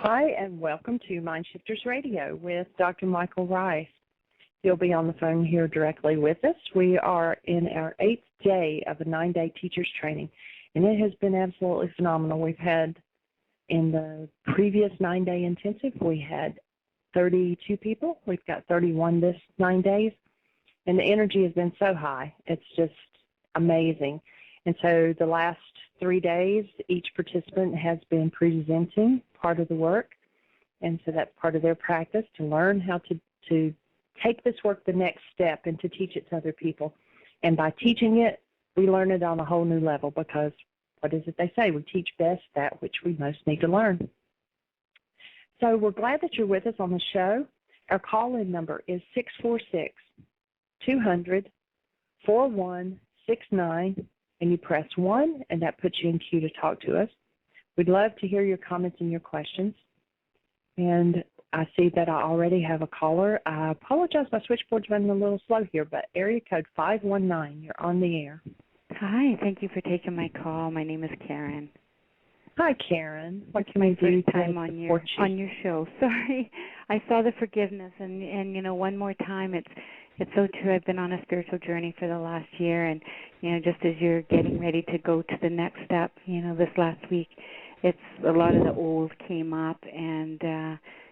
Hi, and welcome to Mind Shifters Radio with Dr. Michael Rice. He'll be on the phone here directly with us. We are in our 8th day of a 9-day teacher's training, and it has been absolutely phenomenal. We've had, in the previous 9-day intensive, we had 32 people. We've got 31 this 9 days, and the energy has been so high. It's just amazing. And so the last 3 days, each participant has been presenting part of the work, and so that's part of their practice to learn how to take this work the next step and to teach it to other people. And by teaching it, we learn it on a whole new level because what is it they say? We teach best that which we most need to learn. So we're glad that you're with us on the show. Our call-in number is 646-200-4169, and you press 1, and that puts you in queue to talk to us. We'd love to hear your comments and your questions. And I see that I already have a caller. I apologize, my switchboard's running a little slow here, but area code 519, you're on the air. Hi, thank you for taking my call. My name is Karen. Hi, Karen. What can I do to support you? On your show. Sorry, I saw the forgiveness, and you know, one more time, it's so true. I've been on a spiritual journey for the last year, and you know, just as you're getting ready to go to the next step, you know, this last week, it's a lot of the old came up, and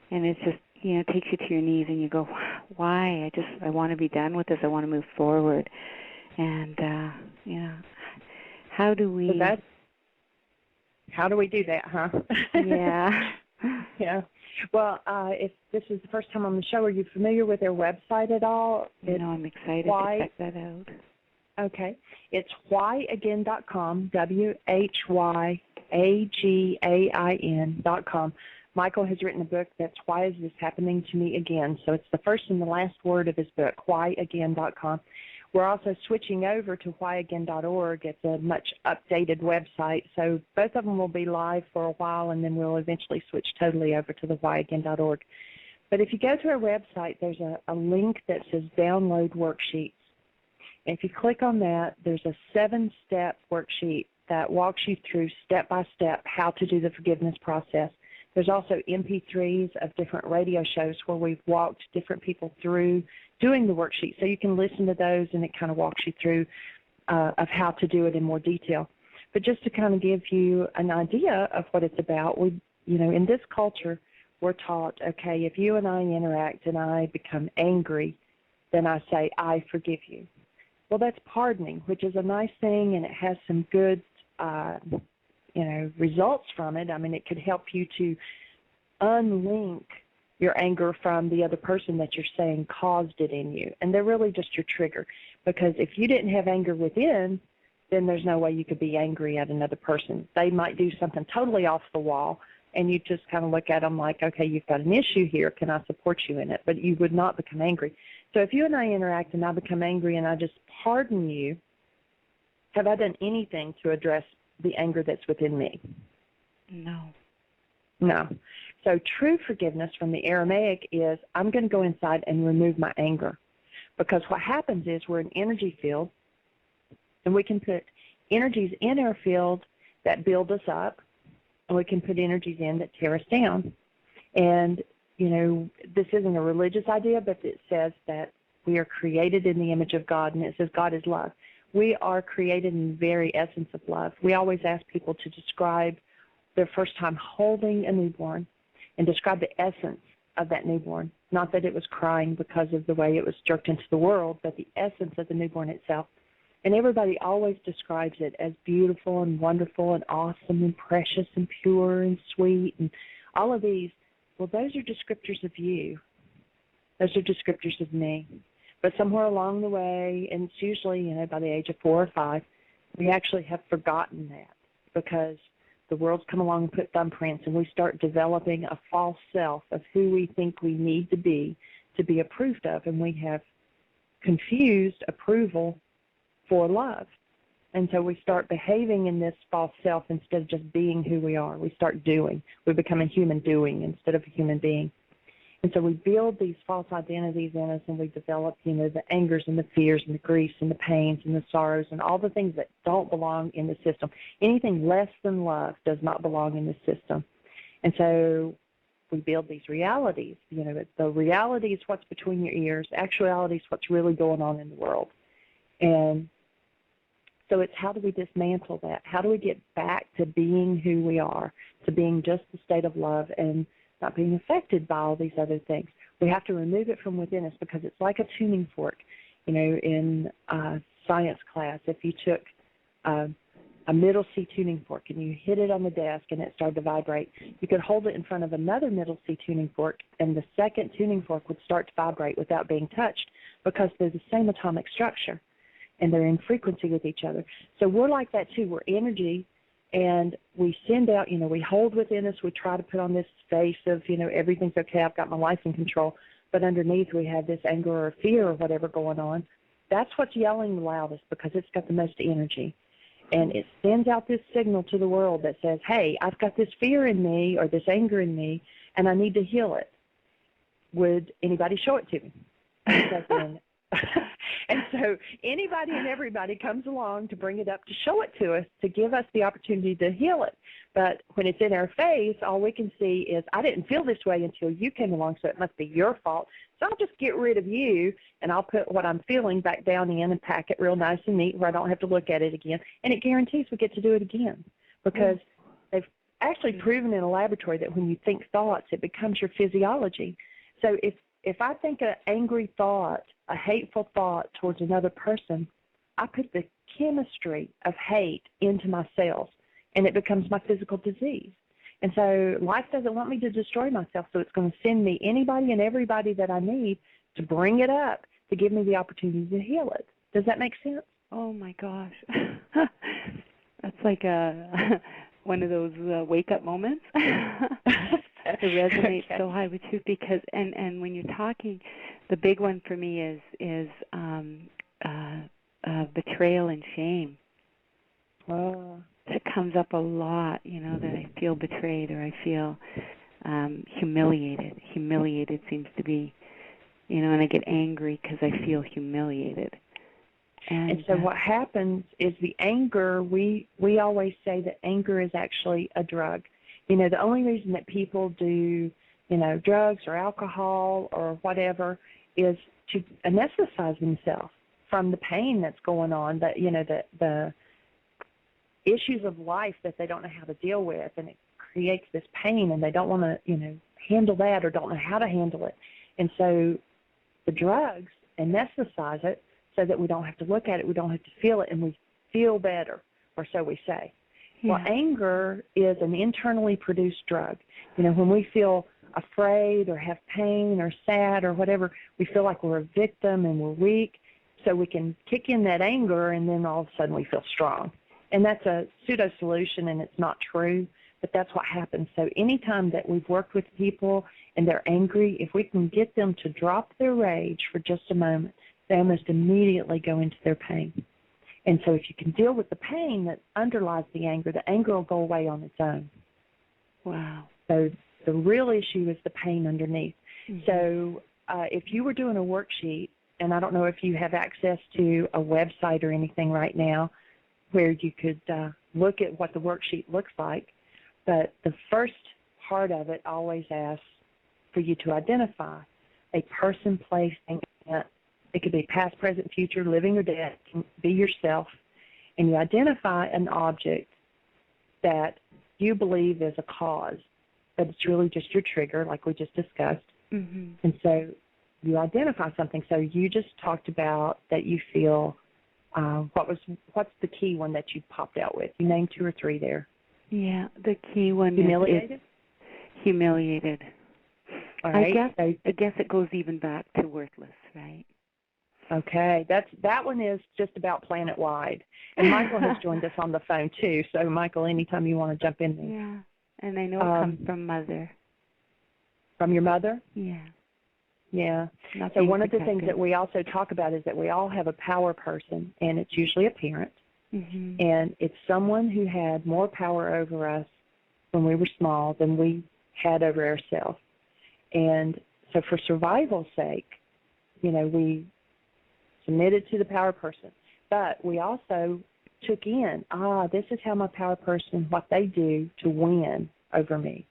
it's just, you know, takes you to your knees, and you go, why? I want to be done with this. I want to move forward, and you know, how do we? How do we do that, huh? Yeah. Yeah. Well, if this is the first time on the show, are you familiar with their website at all? No, I'm excited to check that out. Okay. It's whyagain.com, WHYAGAIN.com. Michael has written a book that's Why Is This Happening to Me Again? So it's the first and the last word of his book, whyagain.com. We're also switching over to whyagain.org. It's a much updated website. So both of them will be live for a while, and then we'll eventually switch totally over to the whyagain.org. But if you go to our website, there's a link that says Download Worksheets. And if you click on that, there's a 7-step worksheet that walks you through step-by-step how to do the forgiveness process. There's also MP3s of different radio shows where we've walked different people through doing the worksheet. So you can listen to those, and it kind of walks you through of how to do it in more detail. But just to kind of give you an idea of what it's about, in this culture, we're taught, okay, if you and I interact and I become angry, then I say, I forgive you. Well, that's pardoning, which is a nice thing, and it has some good results from it. I mean, it could help you to unlink your anger from the other person that you're saying caused it in you. And they're really just your trigger, because if you didn't have anger within, then there's no way you could be angry at another person. They might do something totally off the wall, and you just kind of look at them like, okay, you've got an issue here. Can I support you in it? But you would not become angry. So if you and I interact and I become angry and I just pardon you, have I done anything to address the anger that's within me? No. No. So true forgiveness from the Aramaic is I'm going to go inside and remove my anger. Because what happens is we're an energy field, and we can put energies in our field that build us up, and we can put energies in that tear us down. And, this isn't a religious idea, but it says that we are created in the image of God, and it says God is love. We are created in the very essence of love. We always ask people to describe their first time holding a newborn and describe the essence of that newborn. Not that it was crying because of the way it was jerked into the world, but the essence of the newborn itself. And everybody always describes it as beautiful and wonderful and awesome and precious and pure and sweet and all of these. Well, those are descriptors of you. Those are descriptors of me. But somewhere along the way, and it's usually, by the age of 4 or 5, we actually have forgotten that because the world's come along and put thumbprints, and we start developing a false self of who we think we need to be approved of, and we have confused approval for love. And so we start behaving in this false self instead of just being who we are. We start doing. We become a human doing instead of a human being. And so we build these false identities in us, and we develop, the angers and the fears and the griefs and the pains and the sorrows and all the things that don't belong in the system. Anything less than love does not belong in the system. And so we build these realities. The reality is what's between your ears. Actuality is what's really going on in the world. And so it's how do we dismantle that? How do we get back to being who we are, to being just the state of love and not being affected by all these other things? We have to remove it from within us because it's like a tuning fork. In science class, if you took a middle C tuning fork and you hit it on the desk and it started to vibrate, you could hold it in front of another middle C tuning fork and the second tuning fork would start to vibrate without being touched because they're the same atomic structure and they're in frequency with each other. So we're like that too. We're energy, and we send out, we hold within us, we try to put on this face of, everything's okay, I've got my life in control, but underneath we have this anger or fear or whatever going on. That's what's yelling the loudest because it's got the most energy. And it sends out this signal to the world that says, hey, I've got this fear in me or this anger in me, and I need to heal it. Would anybody show it to me? And so anybody and everybody comes along to bring it up, to show it to us, to give us the opportunity to heal it. But when it's in our face, all we can see is, I didn't feel this way until you came along, so it must be your fault. So I'll just get rid of you, and I'll put what I'm feeling back down in and pack it real nice and neat where I don't have to look at it again. And it guarantees we get to do it again because they've actually proven in a laboratory that when you think thoughts, it becomes your physiology. So if I think an angry thought, a hateful thought towards another person, I put the chemistry of hate into my cells, and it becomes my physical disease. And so life doesn't want me to destroy myself, so it's going to send me anybody and everybody that I need to bring it up to give me the opportunity to heal it. Does that make sense? Oh, my gosh. That's like one of those wake-up moments. It resonates so high with you because, and when you're talking, the big one for me is betrayal and shame. Oh. It comes up a lot, that I feel betrayed or I feel humiliated. Humiliated seems to be, and I get angry because I feel humiliated. And so what happens is the anger, we always say that anger is actually a drug. The only reason that people do, drugs or alcohol or whatever is to anesthetize themselves from the pain that's going on, that, the issues of life that they don't know how to deal with, and it creates this pain, and they don't want to, handle that or don't know how to handle it. And so the drugs anesthetize it so that we don't have to look at it, we don't have to feel it, and we feel better, or so we say. Yeah. Well, anger is an internally produced drug. When we feel afraid or have pain or sad or whatever, we feel like we're a victim and we're weak, so we can kick in that anger, and then all of a sudden we feel strong. And that's a pseudo-solution, and it's not true, but that's what happens. So anytime that we've worked with people and they're angry, if we can get them to drop their rage for just a moment, they almost immediately go into their pain. And so if you can deal with the pain that underlies the anger will go away on its own. Wow. So the real issue is the pain underneath. Mm-hmm. So if you were doing a worksheet, and I don't know if you have access to a website or anything right now where you could look at what the worksheet looks like, but the first part of it always asks for you to identify a person, place, and event. It could be past, present, future, living or dead. It can be yourself. And you identify an object that you believe is a cause, but it's really just your trigger, like we just discussed. Mm-hmm. And so you identify something. So you just talked about that you feel, what's the key one that you popped out with? You named 2 or 3 there. Yeah, the key one is humiliated. All right. I guess it goes even back to worthless, right? Okay, that one is just about planet-wide. And Michael has joined us on the phone, too. So, Michael, anytime you want to jump in there. Yeah, and I know it comes from Mother. From your mother? Yeah. Yeah. So one of the things that we also talk about is that we all have a power person, and it's usually a parent. Mm-hmm. And it's someone who had more power over us when we were small than we had over ourselves. And so for survival's sake, we submitted to the power person. But we also took in, this is how my power person, what they do to win over me.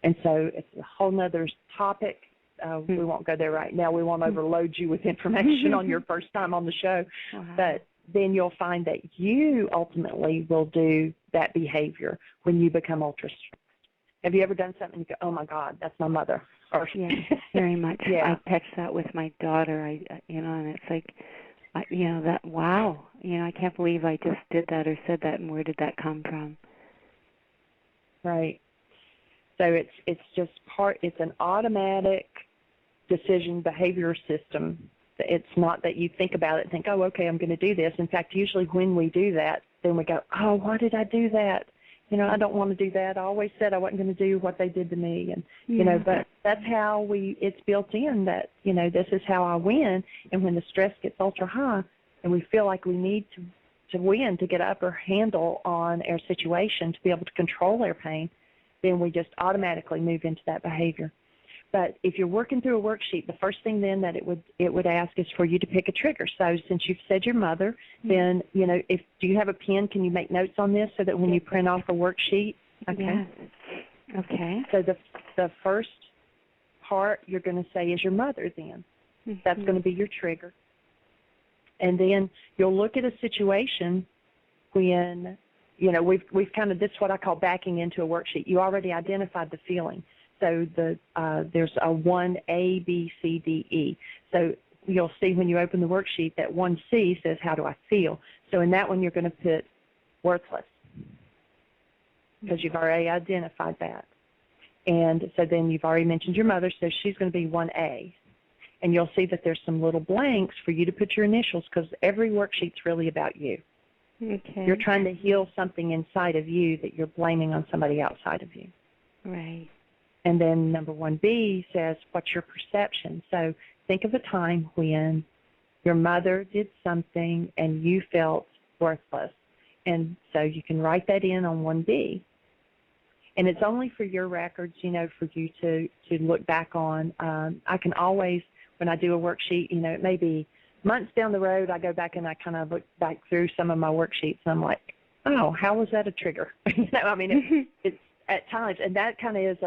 And so it's a whole nother topic. We won't go there right now. We won't overload you with information on your first time on the show. Wow. But then you'll find that you ultimately will do that behavior when you become ultra stressed. Have you ever done something and you go, oh, my God, that's my mother? Or, yes, very much. Yeah. I catch that with my daughter, and it's like, that, wow, I can't believe I just did that or said that, and where did that come from? Right. So it's just it's an automatic decision behavior system. It's not that you think about it and think, oh, okay, I'm going to do this. In fact, usually when we do that, then we go, oh, why did I do that? I don't want to do that. I always said I wasn't going to do what they did to me. And, but that's how it's built in that, this is how I win. And when the stress gets ultra high and we feel like we need to win, to get upper handle on our situation, to be able to control our pain, then we just automatically move into that behavior. But if you're working through a worksheet, the first thing then that it would ask is for you to pick a trigger. So since you've said your mother, then, do you have a pen? Can you make notes on this so that when you print off a worksheet? Okay. Yes. Okay. So the first part you're going to say is your mother then. Mm-hmm. That's going to be your trigger. And then you'll look at a situation when, we've kind of, this is what I call backing into a worksheet. You already identified the feeling. So there's a 1A, B, C, D, E. So you'll see when you open the worksheet that 1C says, how do I feel? So in that one, you're going to put worthless because you've already identified that. And so then you've already mentioned your mother, so she's going to be 1A. And you'll see that there's some little blanks for you to put your initials because every worksheet's really about you. Okay. You're trying to heal something inside of you that you're blaming on somebody outside of you. Right. And then number 1B says, what's your perception? So think of a time when your mother did something and you felt worthless. And so you can write that in on 1B. And it's only for your records, for you to look back on. I can always, when I do a worksheet, it may be months down the road, I go back and I kind of look back through some of my worksheets and I'm like, oh, how was that a trigger? It's at times, and that kind of is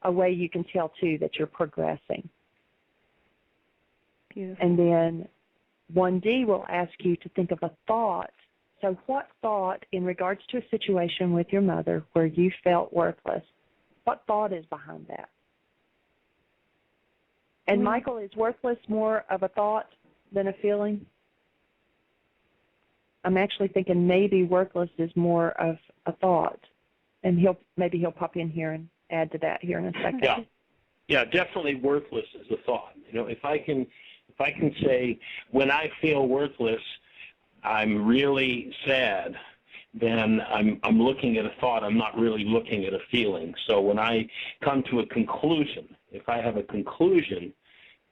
a way you can tell, too, that you're progressing. Beautiful. And then 1D will ask you to think of a thought. So what thought in regards to a situation with your mother where you felt worthless, what thought is behind that? And Michael, is worthless more of a thought than a feeling? I'm actually thinking maybe worthless is more of a thought. And he'll pop in here and add to that here in a second. Yeah, definitely worthless is a thought. If I can say when I feel worthless, I'm really sad, then I'm looking at a thought. I'm not really looking at a feeling. So when I come to a conclusion, if I have a conclusion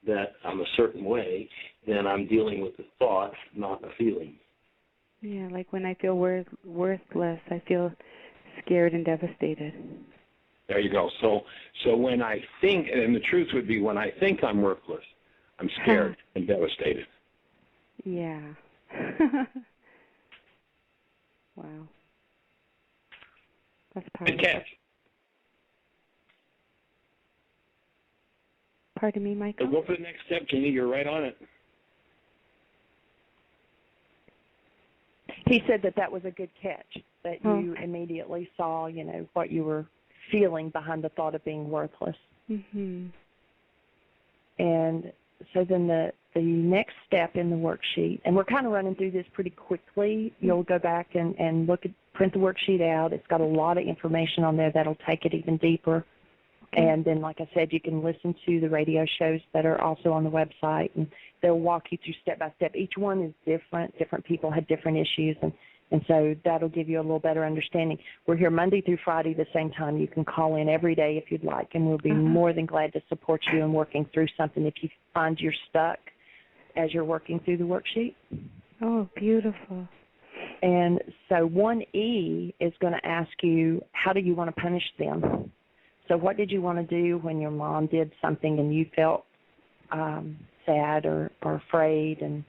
that I'm a certain way, then I'm dealing with the thought, not the feeling. Yeah, like when I feel worthless, I feel scared and devastated. There you go. So when I think, and the truth would be when I think I'm worthless, I'm scared and devastated. Yeah. Wow. That's powerful. Good catch. Pardon me, Michael? So go for the next step, Jeannie. You're right on it. He said that was a good catch, that you immediately saw, what you were feeling behind the thought of being worthless. Mm-hmm. And so then the next step in the worksheet, and we're kind of running through this pretty quickly. You'll go back and print the worksheet out. It's got a lot of information on there that'll take it even deeper. And then, like I said, you can listen to the radio shows that are also on the website, and they'll walk you through step by step. Each one is different. Different people had different issues, and so that'll give you a little better understanding. We're here Monday through Friday the same time. You can call in every day if you'd like, and we'll be more than glad to support you in working through something if you find you're stuck as you're working through the worksheet. Oh, beautiful. And so 1E is going to ask you, how do you want to punish them? So what did you want to do when your mom did something and you felt sad or afraid? And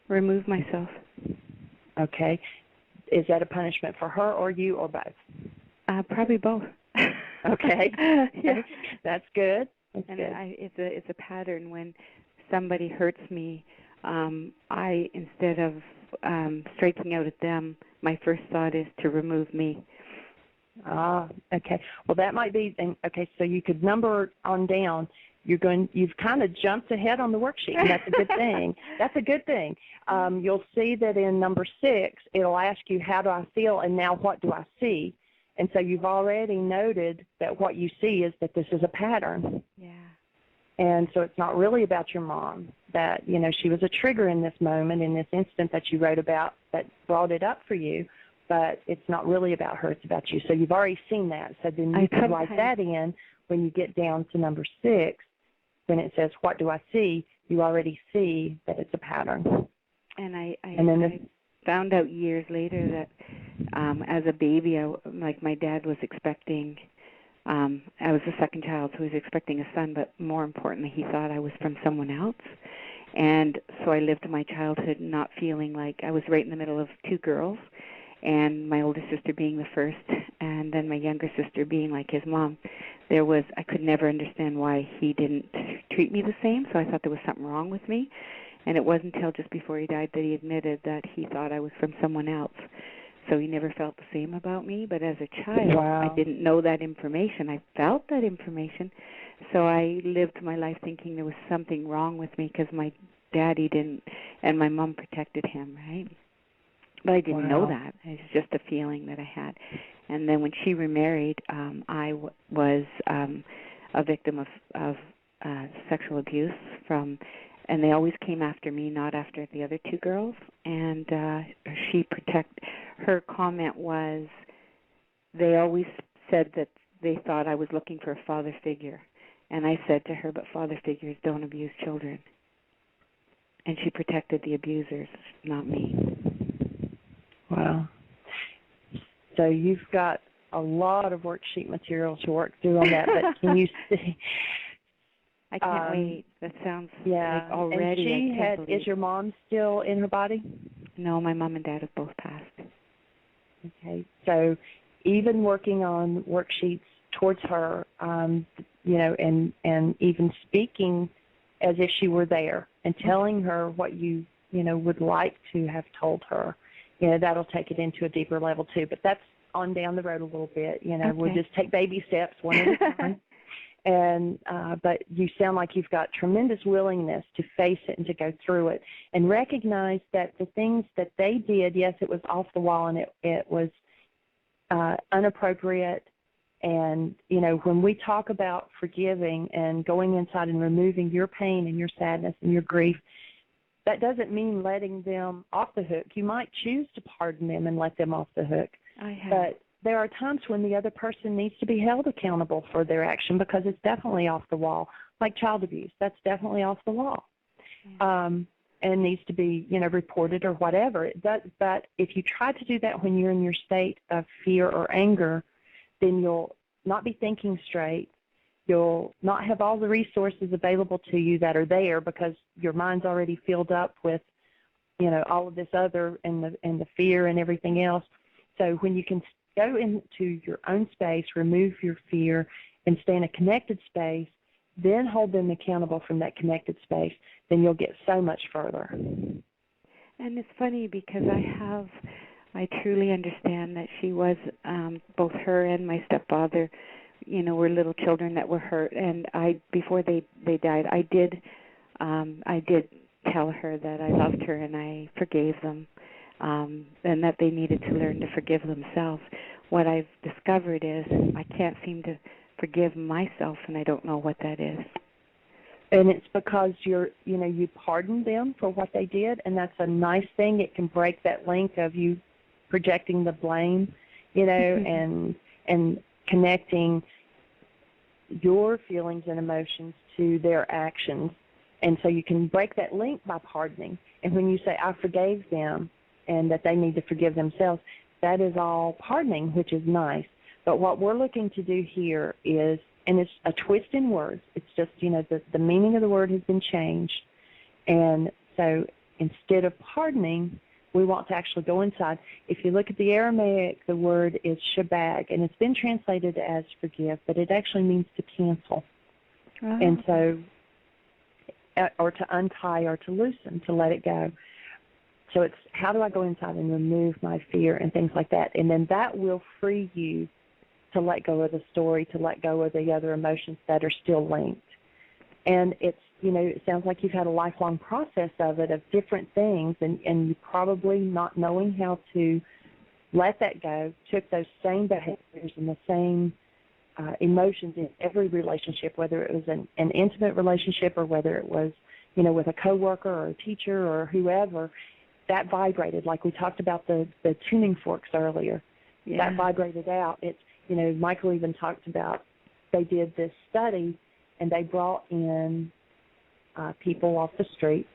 remove myself. Okay. Is that a punishment for her or you or both? Probably both. Okay. Yeah. That's good. That's And good. it's a pattern. When somebody hurts me, I, instead of striking out at them, my first thought is to remove me. Okay. Well, that might be, okay, so you could number on down. You've kind of jumped ahead on the worksheet, and that's a good thing. That's a good thing. You'll see that in number 6, it'll ask you, how do I feel, and now what do I see? And so you've already noted that what you see is that this is a pattern. Yeah. And so it's not really about your mom, that, she was a trigger in this moment, in this instant that you wrote about that brought it up for you, but it's not really about her, it's about you. So you've already seen that. So then you can write that in when you get down to number 6. When it says, what do I see, you already see that it's a pattern. And I found out years later that as a baby, my dad was expecting, I was the second child, so he was expecting a son, but more importantly, he thought I was from someone else. And so I lived my childhood not feeling like I was right in the middle of 2 girls, and my older sister being the first, and then my younger sister being like his mom. I could never understand why he didn't treat me the same, so I thought there was something wrong with me. And it wasn't until just before he died that he admitted that he thought I was from someone else. So he never felt the same about me. But as a child, wow. I didn't know that information. I felt that information. So I lived my life thinking there was something wrong with me because my daddy didn't, and my mom protected him, right? But I didn't know that. It was just a feeling that I had. And then when she remarried, I was a victim of sexual abuse and they always came after me, not after the other 2 girls. And her comment was, they always said that they thought I was looking for a father figure. And I said to her, but father figures don't abuse children. And she protected the abusers, not me. Wow. So you've got a lot of worksheet material to work through on that, but can you see? I can't wait. That sounds like already. And is your mom still in her body? No, my mom and dad have both passed. Okay. So even working on worksheets towards her, and even speaking as if she were there and telling her what you would like to have told her, that'll take it into a deeper level too. But that's on down the road a little bit. Okay. We'll just take baby steps one at a time. And but you sound like you've got tremendous willingness to face it and to go through it and recognize that the things that they did, yes, it was off the wall and it was inappropriate. And, when we talk about forgiving and going inside and removing your pain and your sadness and your grief, that doesn't mean letting them off the hook. You might choose to pardon them and let them off the hook. I have. But there are times when the other person needs to be held accountable for their action because it's definitely off the wall, like child abuse. That's definitely off the wall, and needs to be, reported or whatever. But if you try to do that when you're in your state of fear or anger, then you'll not be thinking straight. You'll not have all the resources available to you that are there because your mind's already filled up with, all of this other and the fear and everything else. So when you can go into your own space, remove your fear, and stay in a connected space, then hold them accountable from that connected space, then you'll get so much further. And it's funny because I truly understand that she was, both her and my stepfather, were little children that were hurt. And before they died, I did tell her that I loved her and I forgave them. And that they needed to learn to forgive themselves. What I've discovered is I can't seem to forgive myself, and I don't know what that is. And it's because you pardoned them for what they did, and that's a nice thing. It can break that link of you projecting the blame, and connecting your feelings and emotions to their actions. And so you can break that link by pardoning. And when you say, I forgave them, and that they need to forgive themselves, that is all pardoning, which is nice. But what we're looking to do here is, and it's a twist in words, it's just, the meaning of the word has been changed. And so instead of pardoning, we want to actually go inside. If you look at the Aramaic, the word is shabag, and it's been translated as forgive, but it actually means to cancel. Oh. And so, or to untie or to loosen, to let it go. So it's how do I go inside and remove my fear and things like that. And then that will free you to let go of the story, to let go of the other emotions that are still linked. And it's, it sounds like you've had a lifelong process of it, of different things, and you probably not knowing how to let that go, took those same behaviors and the same emotions in every relationship, whether it was an intimate relationship or whether it was, with a coworker or a teacher or whoever, that vibrated, like we talked about the tuning forks earlier. Yeah. That vibrated out. It's, Michael even talked about, they did this study and they brought in people off the street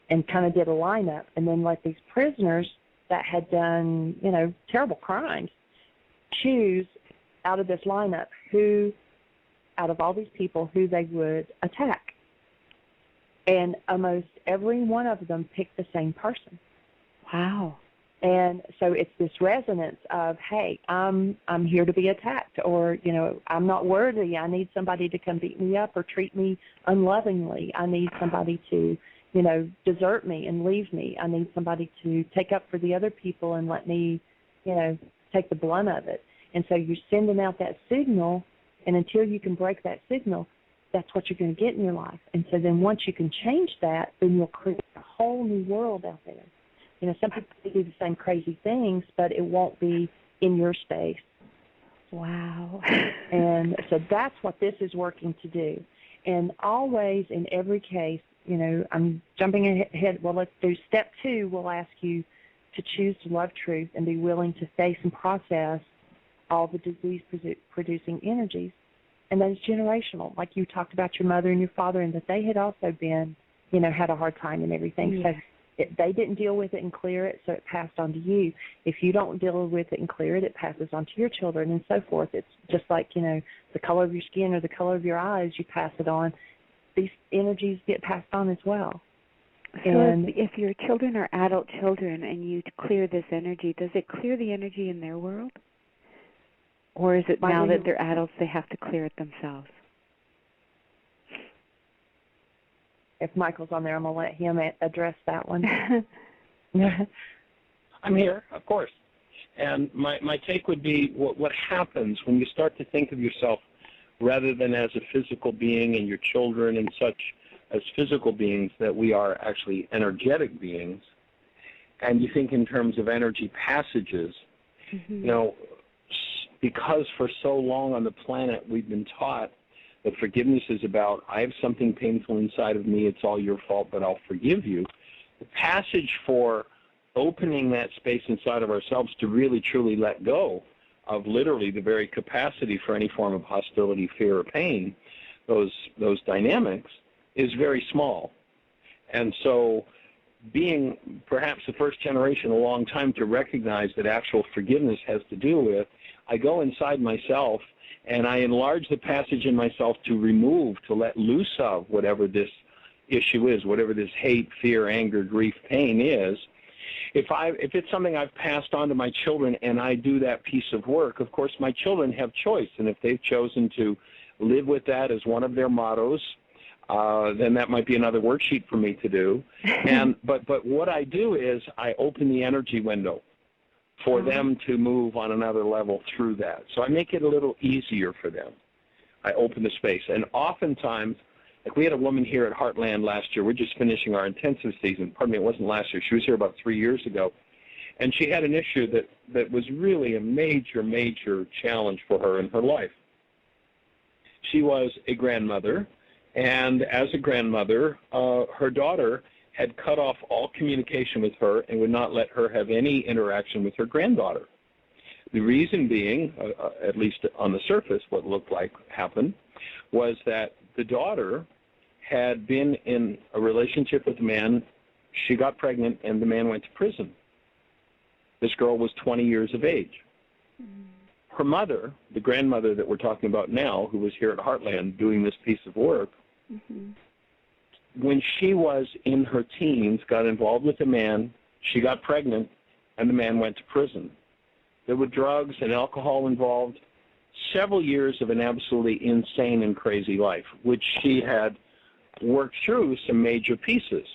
and kind of did a lineup and then let these prisoners that had done, terrible crimes choose out of this lineup who, out of all these people, who they would attack. And almost every one of them picked the same person. Wow. And so it's this resonance of, hey, I'm here to be attacked, or, I'm not worthy. I need somebody to come beat me up or treat me unlovingly. I need somebody to, desert me and leave me. I need somebody to take up for the other people and let me, take the blunt of it. And so you're sending out that signal, and until you can break that signal, that's what you're going to get in your life. And so then once you can change that, then you'll create a whole new world out there. Some people do the same crazy things, but it won't be in your space. Wow. And so that's what this is working to do. And always, in every case, I'm jumping ahead. Well, let's do step 2. We'll ask you to choose to love truth and be willing to face and process all the disease-producing energies. And that is generational, like you talked about your mother and your father, and that they had also been, had a hard time and everything. Yeah. So they didn't deal with it and clear it, so it passed on to you. If you don't deal with it and clear it, it passes on to your children and so forth. It's just like, the color of your skin or the color of your eyes, you pass it on. These energies get passed on as well. So and if your children are adult children and you clear this energy, does it clear the energy in their world? Or is it now that they're adults, they have to clear it themselves? If Michael's on there, I'm going to let him address that one. I'm here, of course. And my take would be what happens when you start to think of yourself rather than as a physical being and your children and such as physical beings, that we are actually energetic beings, and you think in terms of energy passages, because for so long on the planet we've been taught that forgiveness is about, I have something painful inside of me, it's all your fault, but I'll forgive you. The passage for opening that space inside of ourselves to really, truly let go of literally the very capacity for any form of hostility, fear, or pain, those dynamics, is very small. And so being perhaps the first generation a long time to recognize that actual forgiveness has to do with, I go inside myself and I enlarge the passage in myself to remove, to let loose of whatever this issue is, whatever this hate, fear, anger, grief, pain is. If it's something I've passed on to my children and I do that piece of work, of course my children have choice, and if they've chosen to live with that as one of their mottos, then that might be another worksheet for me to do. But what I do is I open the energy window for them to move on another level through that. So I make it a little easier for them. I open the space. And oftentimes, like we had a woman here at Heartland last year. We're just finishing our intensive season. Pardon me, it wasn't last year. She was here about 3 years ago. And she had an issue that was really a major, major challenge for her in her life. She was a grandmother, and as a grandmother, her daughter had cut off all communication with her and would not let her have any interaction with her granddaughter. The reason being, at least on the surface, what looked like happened, was that the daughter had been in a relationship with a man. She got pregnant, and the man went to prison. This girl was 20 years of age. Her mother, the grandmother that we're talking about now, who was here at Heartland doing this piece of work, when she was in her teens, got involved with a man She got pregnant, and the man went to prison. There were drugs and alcohol involved, several years of an absolutely insane and crazy life, which she had worked through some major pieces.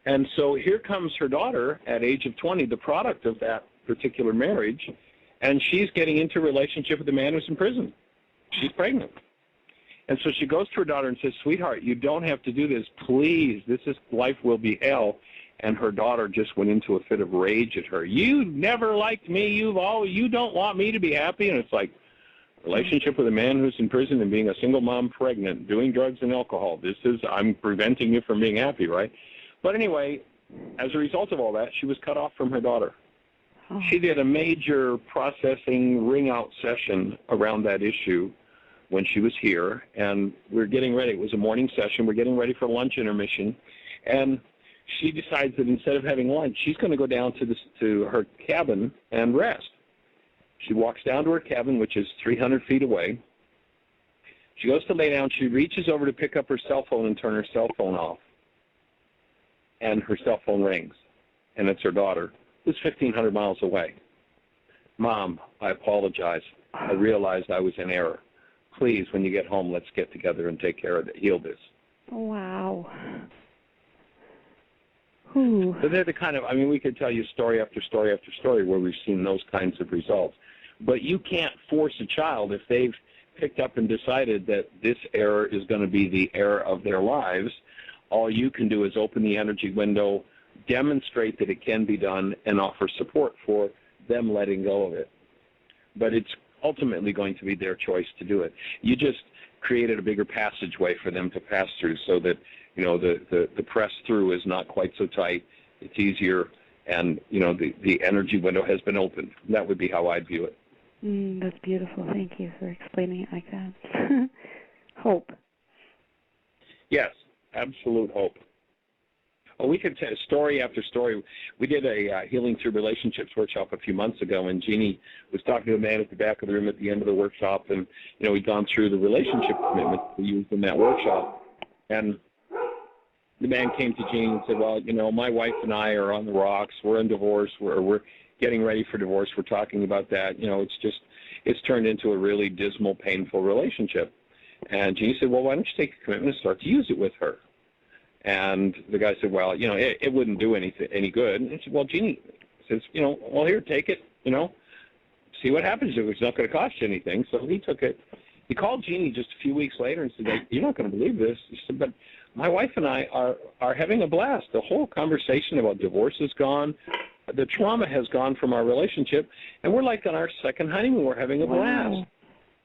And so here comes her daughter at age of 20, the product of that particular marriage, and she's getting into a relationship with a man who's in prison. She's pregnant. And so she goes to her daughter and says, sweetheart, you don't have to do this. Please, life will be hell. And her daughter just went into a fit of rage at her. You never liked me. You don't want me to be happy. And it's like, relationship with a man who's in prison and being a single mom pregnant, doing drugs and alcohol. I'm preventing you from being happy, right? But anyway, as a result of all that, she was cut off from her daughter. Oh. She did a major processing ring-out session around that issue when she was here, and we're getting ready. It was a morning session. We're getting ready for lunch intermission, and she decides that instead of having lunch, she's going to go down to her cabin and rest. She walks down to her cabin, which is 300 feet away. She goes to lay down. She reaches over to pick up her cell phone and turn her cell phone off. And her cell phone rings, and it's her daughter, who's 1,500 miles away. Mom, I apologize. I realized I was in error. Please, when you get home, let's get together and take care of it, heal this. Wow. Ooh. So they're the kind of, we could tell you story after story after story where we've seen those kinds of results. But you can't force a child if they've picked up and decided that this error is going to be the error of their lives. All you can do is open the energy window, demonstrate that it can be done, and offer support for them letting go of it. But it's ultimately going to be their choice to do it. You just created a bigger passageway for them to pass through so that, the press through is not quite so tight. It's easier, and, the energy window has been opened. That would be how I'd view it. That's beautiful. Thank you for explaining it like that. Hope. Yes, absolute hope. Well, we could tell story after story. We did a Healing Through Relationships workshop a few months ago, and Jeannie was talking to a man at the back of the room at the end of the workshop, and, we'd gone through the relationship commitments we used in that workshop. And the man came to Jeannie and said, well, my wife and I are on the rocks. We're in divorce. We're getting ready for divorce. We're talking about that. It's turned into a really dismal, painful relationship. And Jeannie said, well, why don't you take a commitment and start to use it with her? And the guy said, well, it wouldn't do any good. And he said, well, Jeannie says, well, here, take it, see what happens. It's not going to cost you anything. So he took it. He called Jeannie just a few weeks later and said, you're not going to believe this. He said, but my wife and I are having a blast. The whole conversation about divorce is gone. The trauma has gone from our relationship, and we're like on our second honeymoon. We're having a blast.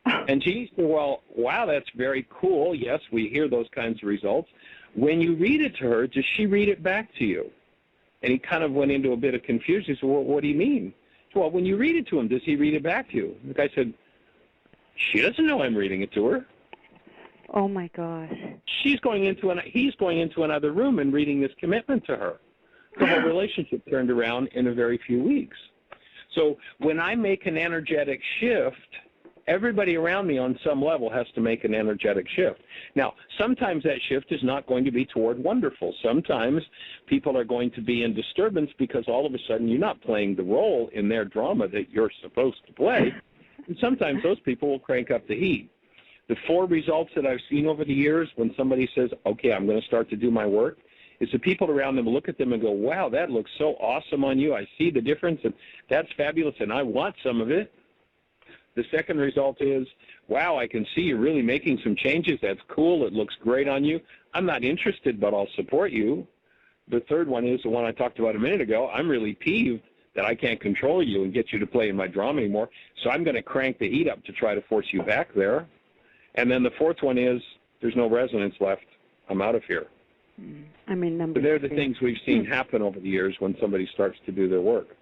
Wow. And Jeannie said, well, wow, that's very cool. Yes, we hear those kinds of results. When you read it to her, does she read it back to you? And he kind of went into a bit of confusion. He said, well, what do you mean? Said, well, when you read it to him, does he read it back to you? And the guy said, she doesn't know I'm reading it to her. Oh, my gosh. He's going into another room and reading this commitment to her. The whole relationship turned around in a very few weeks. So when I make an energetic shift, everybody around me on some level has to make an energetic shift. Now, sometimes that shift is not going to be toward wonderful. Sometimes people are going to be in disturbance because all of a sudden you're not playing the role in their drama that you're supposed to play. And sometimes those people will crank up the heat. The 4 results that I've seen over the years when somebody says, okay, I'm going to start to do my work, is the people around them look at them and go, wow, that looks so awesome on you. I see the difference, and that's fabulous, and I want some of it. The second result is, wow, I can see you're really making some changes. That's cool. It looks great on you. I'm not interested, but I'll support you. The third one is the one I talked about a minute ago. I'm really peeved that I can't control you and get you to play in my drama anymore, so I'm going to crank the heat up to try to force you back there. And then the fourth one is, there's no resonance left. I'm out of here. Number so they're the 3. things we've seen happen over the years when somebody starts to do their work.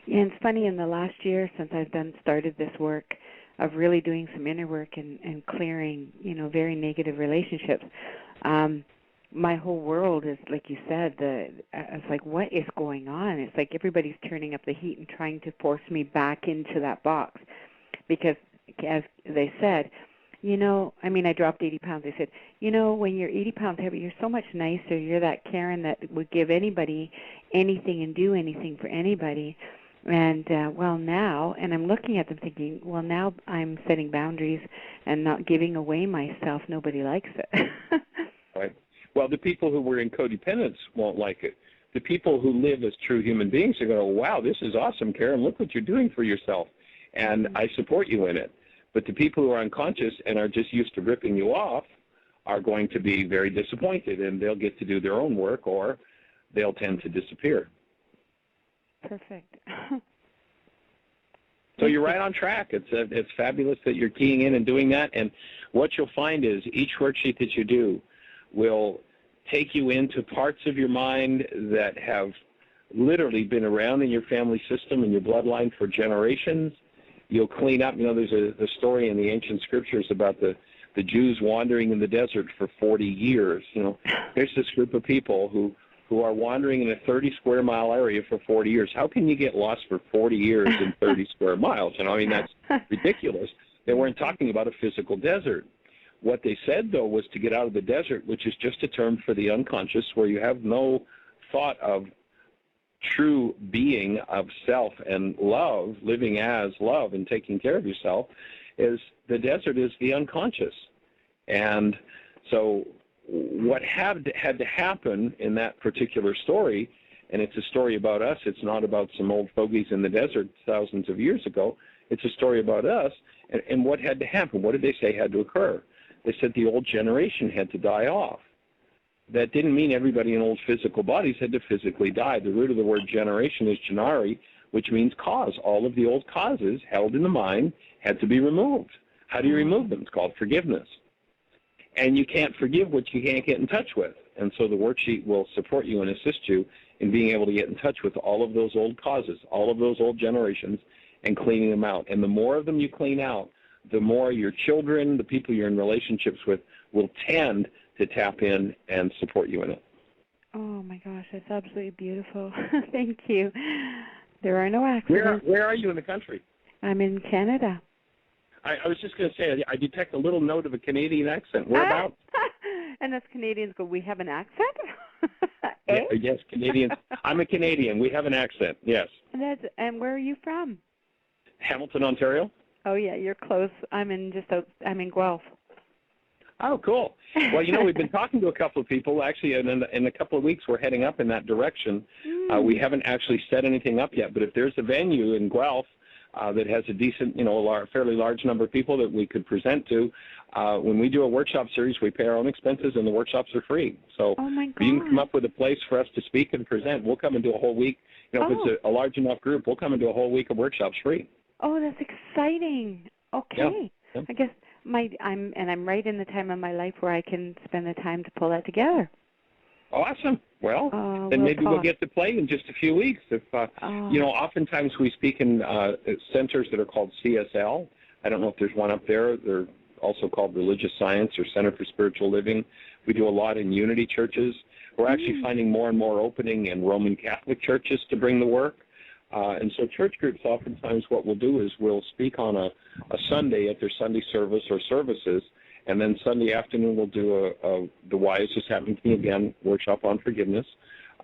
Yeah, it's funny, in the last year since I've started this work of really doing some inner work and clearing, very negative relationships, my whole world is, like you said, it's like, what is going on? It's like everybody's turning up the heat and trying to force me back into that box. Because, as they said, I dropped 80 pounds. I said, when you're 80 pounds heavy, you're so much nicer. You're that Karen that would give anybody anything and do anything for anybody. And, now, and I'm looking at them thinking, now I'm setting boundaries and not giving away myself. Nobody likes it. Right. Well, the people who were in codependence won't like it. The people who live as true human beings are going to go, wow, this is awesome, Karen. Look what you're doing for yourself. And I support you in it. But the people who are unconscious and are just used to ripping you off are going to be very disappointed, and they'll get to do their own work, or they'll tend to disappear. Perfect. So you're right on track. It's fabulous that you're keying in and doing that. And what you'll find is each worksheet that you do will take you into parts of your mind that have literally been around in your family system and your bloodline for generations. You'll clean up. There's a story in the ancient scriptures about the Jews wandering in the desert for 40 years. There's this group of people who are wandering in a 30-square-mile area for 40 years. How can you get lost for 40 years in 30 square miles? That's ridiculous. They weren't talking about a physical desert. What they said, though, was to get out of the desert, which is just a term for the unconscious, where you have no thought of true being of self and love, living as love and taking care of yourself, is the desert is the unconscious. And so what had to happen in that particular story, and it's a story about us, it's not about some old fogies in the desert thousands of years ago, it's a story about us, and what had to happen? What did they say had to occur? They said the old generation had to die off. That didn't mean everybody in old physical bodies had to physically die. The root of the word generation is genari, which means cause. All of the old causes held in the mind had to be removed. How do you remove them? It's called forgiveness. And you can't forgive what you can't get in touch with. And so the worksheet will support you and assist you in being able to get in touch with all of those old causes, all of those old generations, and cleaning them out. And the more of them you clean out, the more your children, the people you're in relationships with, will tend to tap in and support you in it. Oh, my gosh, that's absolutely beautiful. Thank you. There are no accidents. Where are you in the country? I'm in Canada. I was just going to say, I detect a little note of a Canadian accent. Whereabouts? And us Canadians go, we have an accent? Yes, Canadians. I'm a Canadian. We have an accent, yes. And where are you from? Hamilton, Ontario. Oh, yeah, you're close. I'm in Guelph. Oh, cool. Well, we've been talking to a couple of people. Actually, in a couple of weeks, we're heading up in that direction. We haven't actually set anything up yet, but if there's a venue in Guelph that has a decent, fairly large number of people that we could present to, when we do a workshop series, we pay our own expenses, and the workshops are free. So if you can come up with a place for us to speak and present, we'll come and do a whole week. If it's a large enough group, we'll come and do a whole week of workshops free. Oh, that's exciting. Okay. Yeah. I guess I'm right in the time of my life where I can spend the time to pull that together. Awesome. Well, then maybe we'll get to play in just a few weeks. If oftentimes we speak in centers that are called CSL. I don't know if there's one up there. They're also called Religious Science or Center for Spiritual Living. We do a lot in Unity churches. We're actually finding more and more opening in Roman Catholic churches to bring the work. And so church groups, oftentimes what we'll do is we'll speak on a Sunday at their Sunday service or services, and then Sunday afternoon we'll do the Why Is This Happening to Me Again workshop on forgiveness.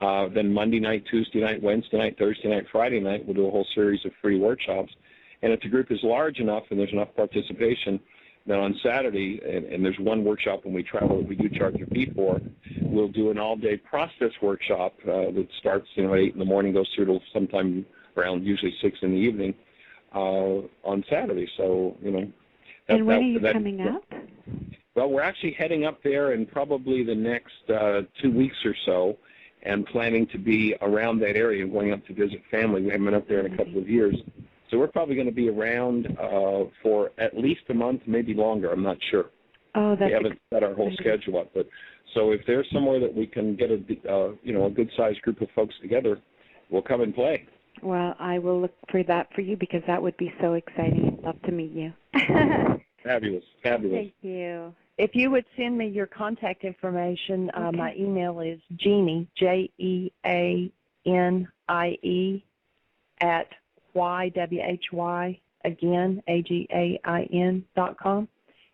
Then Monday night, Tuesday night, Wednesday night, Thursday night, Friday night, we'll do a whole series of free workshops. And if the group is large enough and there's enough participation, then on Saturday, and there's one workshop when we travel that we do charge a fee for, we'll do an all-day process workshop that starts, 8 in the morning, goes through till sometime around usually 6 in the evening on Saturday. So, And when are you coming up? Well, we're actually heading up there in probably the next 2 weeks or so, and planning to be around that area and going up to visit family. We haven't been up there in a couple of years. So we're probably going to be around for at least a month, maybe longer. I'm not sure. Oh, that's we haven't set our whole schedule up. But so if there's somewhere that we can get a good-sized group of folks together, we'll come and play. Well, I will look for that for you because that would be so exciting. I'd love to meet you. Fabulous. Thank you. If you would send me your contact information, my email is Jeanie, Jeanie, at YWHY, again, AGAIN.com.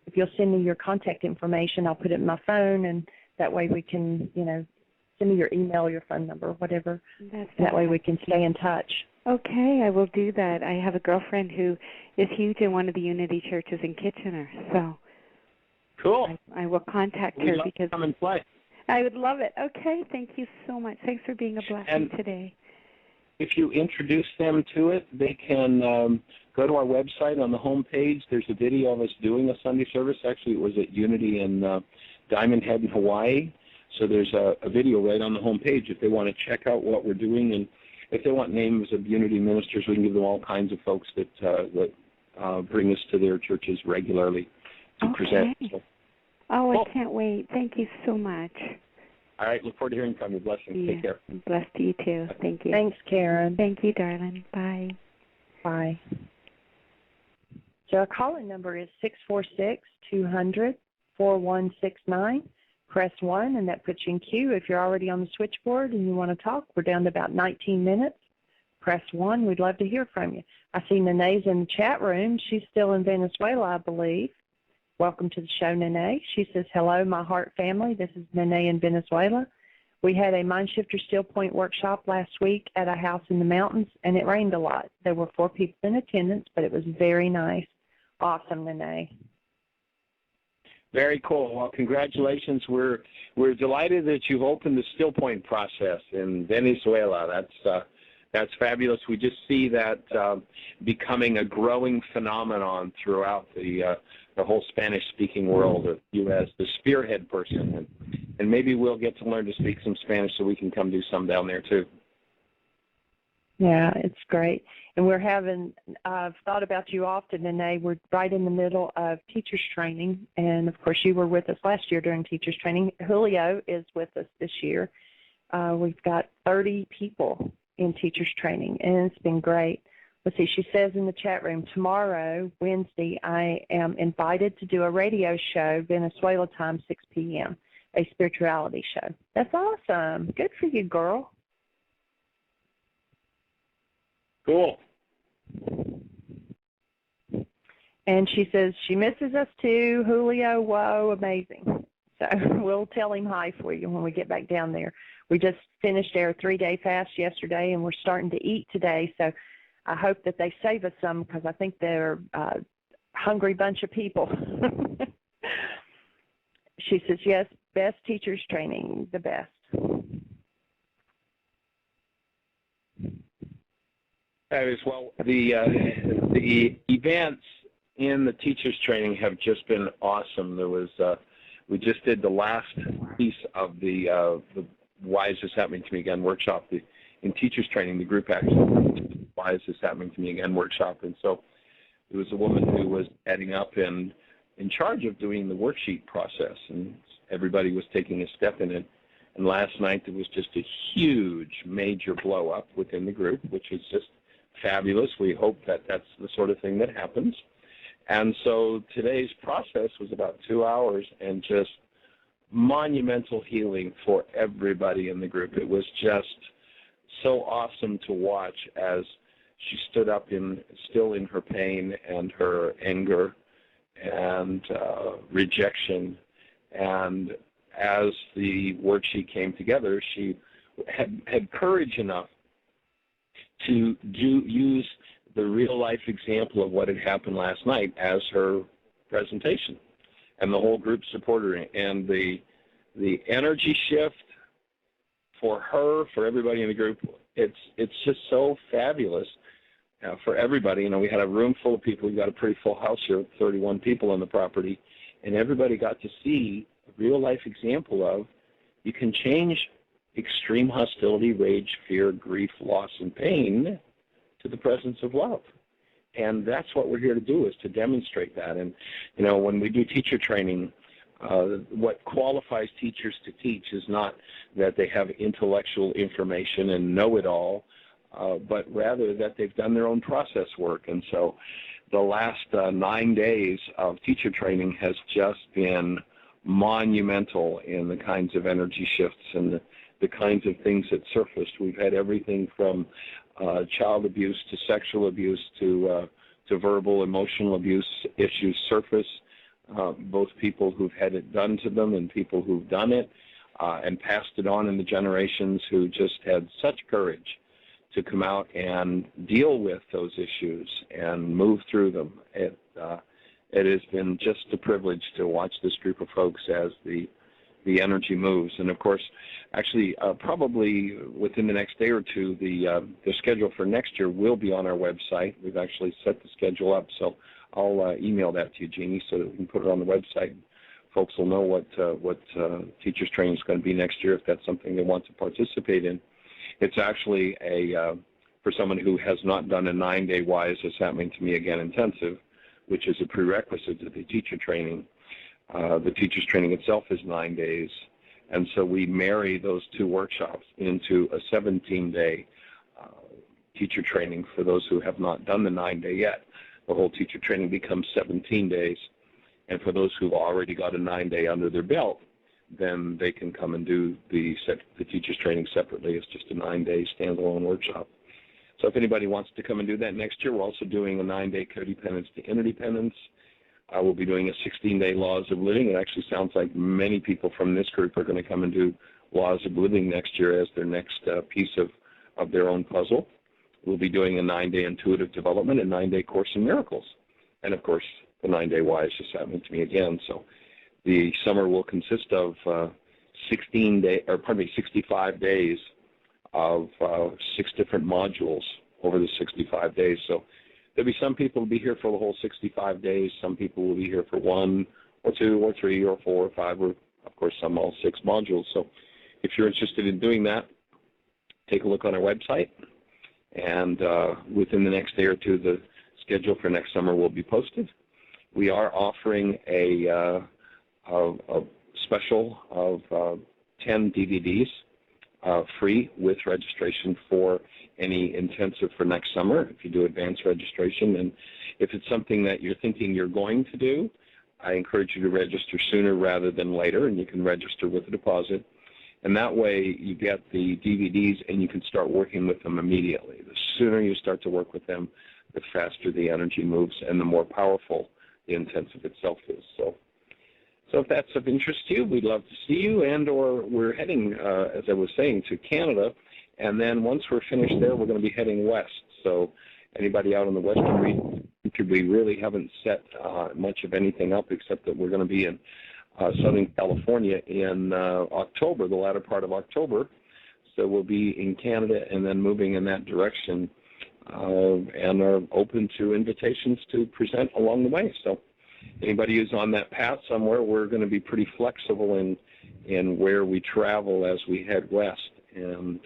if you'll send me your contact information, I'll put it in my phone, and that way we can, send me your email, your phone number, whatever. That way we can stay in touch. Okay, I will do that. I have a girlfriend who is huge in one of the Unity churches in Kitchener, so cool. I will contact her because come and play. I would love it. Okay, thank you so much. Thanks for being a blessing today. If you introduce them to it, they can go to our website. On the home page, there's a video of us doing a Sunday service. Actually, it was at Unity in Diamond Head in Hawaii. So there's a video right on the home page if they want to check out what we're doing. And if they want names of Unity ministers, we can give them all kinds of folks that bring us to their churches regularly to present. So, I can't wait. Thank you so much. All right, look forward to hearing from you. Blessings. Yeah. Take care. Blessed to you too. Thank you. Thanks, Karen. Thank you, darling. Bye. Bye. So our call-in number is 646-200-4169. Press 1, and that puts you in queue. If you're already on the switchboard and you want to talk, we're down to about 19 minutes. Press 1. We'd love to hear from you. I see Nene's in the chat room. She's still in Venezuela, I believe. Welcome to the show, Nene. She says, hello, my heart family. This is Nene in Venezuela. We had a Mindshifter Steel Point workshop last week at a house in the mountains, and it rained a lot. There were 4 people in attendance, but it was very nice. Awesome, Nene. Very cool. Well, congratulations. We're delighted that you've opened the Steel Point process in Venezuela. That's fabulous. We just see that becoming a growing phenomenon throughout the whole Spanish-speaking world of you as the spearhead person. And maybe we'll get to learn to speak some Spanish so we can come do some down there too. Yeah, it's great. And I've thought about you often, and we're right in the middle of teachers training. And, of course, you were with us last year during teachers training. Julio is with us this year. We've got 30 people in teachers training, and it's been great. Let's see, she says in the chat room, tomorrow, Wednesday, I am invited to do a radio show, Venezuela time, 6 p.m., a spirituality show. That's awesome. Good for you, girl. Cool. And she says she misses us too. Julio, whoa, amazing. So we'll tell him hi for you when we get back down there. We just finished our 3-day fast yesterday, and we're starting to eat today. So I hope that they save us some because I think they're a hungry bunch of people. She says, yes, best teachers training, the best. That is, well, the events in the teachers training have just been awesome. There was we just did the last piece of the Why Is This Happening to Me Again workshop in teachers training. The group actually Why Is This Happening to Me Again workshop, and so it was a woman who was heading up and in charge of doing the worksheet process, and everybody was taking a step in it. And last night there was just a huge, major blow up within the group, which is just fabulous. We hope that that's the sort of thing that happens. And so today's process was about 2 hours and just monumental healing for everybody in the group. It was just so awesome to watch as she stood up still in her pain and her anger and rejection. And as the worksheet came together, she had courage enough to use the real-life example of what had happened last night as her presentation, and the whole group supported her. And the energy shift for her, for everybody in the group, it's just so fabulous for everybody. You know, we had a room full of people. We got a pretty full house here with 31 people on the property, and everybody got to see a real-life example of you can change extreme hostility, rage, fear, grief, loss, and pain to the presence of love. And that's what we're here to do, is to demonstrate that. And, you know, when we do teacher training, what qualifies teachers to teach is not that they have intellectual information and know it all, but rather that they've done their own process work. And so the last 9 days of teacher training has just been monumental in the kinds of energy shifts and the kinds of things that surfaced. We've had everything from child abuse to sexual abuse to verbal, emotional abuse issues surface. both people who've had it done to them and people who've done it and passed it on in the generations who just had such courage to come out and deal with those issues and move through them. It has been just a privilege to watch this group of folks as the energy moves. And of course, actually, probably within the next day or two, the schedule for next year will be on our website. We've actually set the schedule up, so I'll email that to you, Jeannie, so that we can put it on the website. Folks will know what teachers training is going to be next year if that's something they want to participate in. It's actually for someone who has not done a 9-day Why Is This Happening to Me Again intensive, which is a prerequisite to the teacher training. The teacher's training itself is 9 days, and so we marry those two workshops into a 17-day teacher training for those who have not done the 9-day yet. The whole teacher training becomes 17 days, and for those who've already got a 9-day under their belt, then they can come and do the teacher's training separately. It's just a 9-day standalone workshop. So if anybody wants to come and do that next year, we're also doing a 9-day codependence to interdependence. We'll be doing a 16-day Laws of Living. It actually sounds like many people from this group are going to come and do Laws of Living next year as their next piece of their own puzzle. We'll be doing a 9-day Intuitive Development, a 9-day Course in Miracles, and of course the 9-day Why Is This Happening to Me Again. So the summer will consist of 65 days of 6 different modules over the 65 days. So there'll be some people who will be here for the whole 65 days. Some people will be here for 1 or 2 or 3 or 4 or 5 or, of course, some all 6 modules. So if you're interested in doing that, take a look on our website. And within the next day or two, the schedule for next summer will be posted. We are offering a special of 10 DVDs free with registration for any intensive for next summer if you do advanced registration. And if it's something that you're thinking you're going to do, I encourage you to register sooner rather than later, and you can register with a deposit. And that way you get the DVDs and you can start working with them immediately. The sooner you start to work with them, the faster the energy moves and the more powerful the intensive itself is. So if that's of interest to you, we'd love to see you, and or we're heading, as I was saying, to Canada. And then once we're finished there, we're going to be heading west. So anybody out in the western region, we really haven't set much of anything up except that we're going to be in Southern California in October, the latter part of October. So we'll be in Canada and then moving in that direction and are open to invitations to present along the way. So anybody who's on that path somewhere, we're going to be pretty flexible in where we travel as we head west and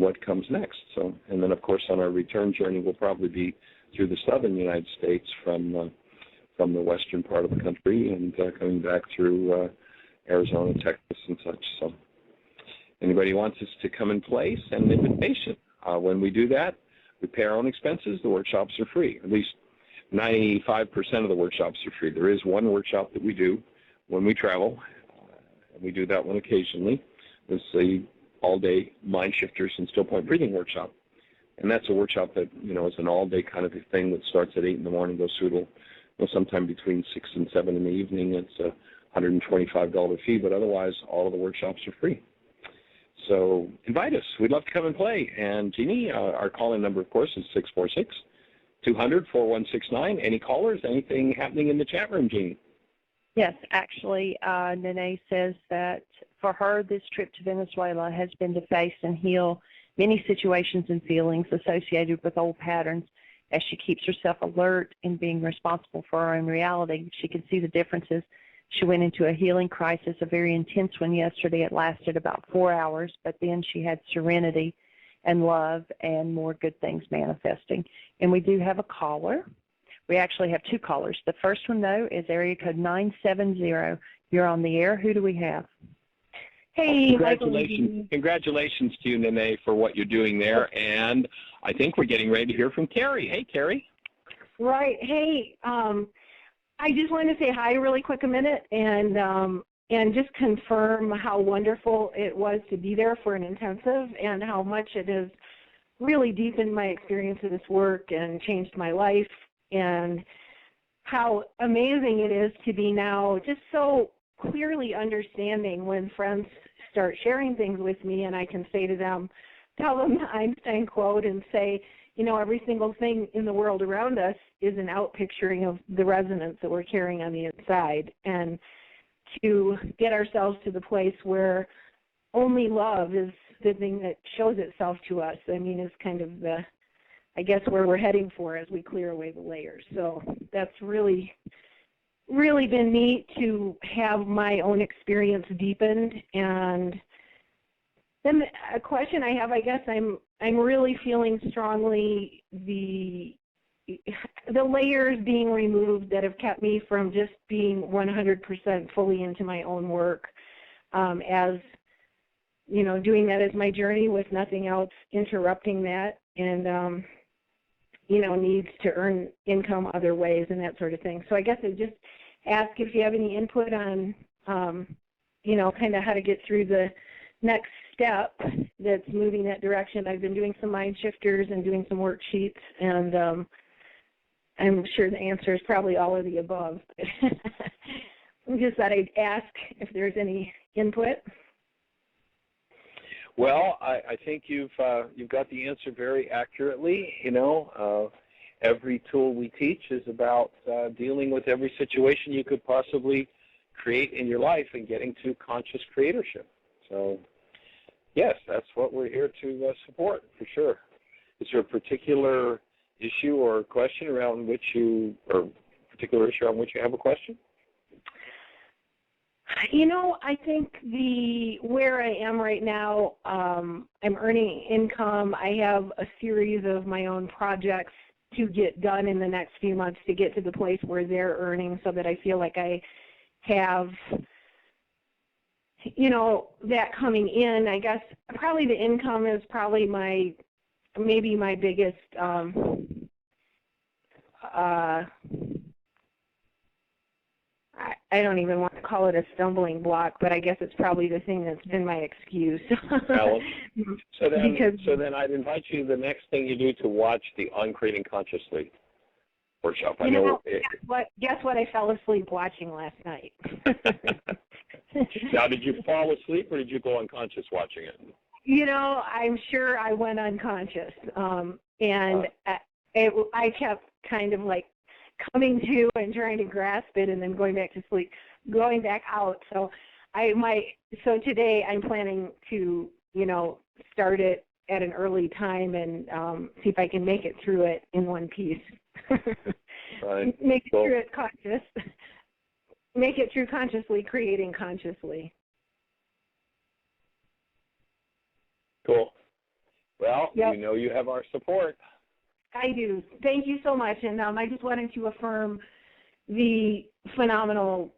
what comes next. So, and then of course on our return journey, we'll probably be through the southern United States from the western part of the country and coming back through Arizona, Texas, and such. So anybody wants us to come and play, send an invitation. When we do that, we pay our own expenses. The workshops are free. At least 95% of the workshops are free. There is one workshop that we do when we travel, and we do that one occasionally. It's the all-day Mind Shifters and Still Point Breathing workshop. And that's a workshop that, is an all-day kind of a thing that starts at 8 in the morning, goes through till sometime between 6 and 7 in the evening. It's a $125 fee, but otherwise all of the workshops are free. So invite us. We'd love to come and play. And Jeannie, our call-in number, of course, is 646-200-4169. Any callers? Anything happening in the chat room, Jeannie? Yes, actually, Nene says that for her, this trip to Venezuela has been to face and heal many situations and feelings associated with old patterns. As she keeps herself alert in being responsible for her own reality, she can see the differences. She went into a healing crisis, a very intense one yesterday. It lasted about 4 hours, but then she had serenity and love and more good things manifesting. And we do have a caller. We actually have 2 callers. The first one, though, is area code 970. You're on the air. Who do we have? Hey, congratulations. Congratulations to you, Nene, for what you're doing there. And I think we're getting ready to hear from Carrie. Hey, Carrie. Right. Hey, I just wanted to say hi really quick a minute and just confirm how wonderful it was to be there for an intensive and how much it has really deepened my experience of this work and changed my life. And how amazing it is to be now just so clearly understanding when friends start sharing things with me, and I can say to them, tell them the Einstein quote and say, you know, every single thing in the world around us is an outpicturing of the resonance that we're carrying on the inside. And to get ourselves to the place where only love is the thing that shows itself to us, I mean, is kind of the, I guess, where we're heading for as we clear away the layers. So that's really, really been neat to have my own experience deepened. And then a question I have, I guess I'm really feeling strongly the layers being removed that have kept me from just being 100% fully into my own work, as, you know, doing that as my journey with nothing else interrupting that, and, you know, needs to earn income other ways and that sort of thing. So I guess I just ask if you have any input on, you know, kind of how to get through the next step that's moving that direction. I've been doing some mind shifters and doing some worksheets, and I'm sure the answer is probably all of the above. I just thought I'd ask if there's any input. Well, I think you've got the answer very accurately. You know, every tool we teach is about dealing with every situation you could possibly create in your life and getting to conscious creatorship. So, yes, that's what we're here to support, for sure. Is there a particular issue or question around which you, or particular issue on which you have a question? You know, I think where I am right now, I'm earning income. I have a series of my own projects to get done in the next few months to get to the place where they're earning, so that I feel like I have, you know, that coming in. I guess probably the income is probably maybe my biggest I don't even want to call it a stumbling block, but I guess it's probably the thing that's been my excuse. So then I'd invite you, the next thing you do, to watch the On Creating Consciously workshop. Guess what I fell asleep watching last night. Now, did you fall asleep or did you go unconscious watching it? You know, I'm sure I went unconscious, and I kept kind of like coming to and trying to grasp it, and then going back to sleep, going back out. So so today I'm planning to, you know, start it at an early time and see if I can make it through it in one piece. Right. Make it through it conscious. Make it through consciously, creating consciously. Cool. Well, yep. You know you have our support. I do. Thank you so much. And I just wanted to affirm the phenomenal,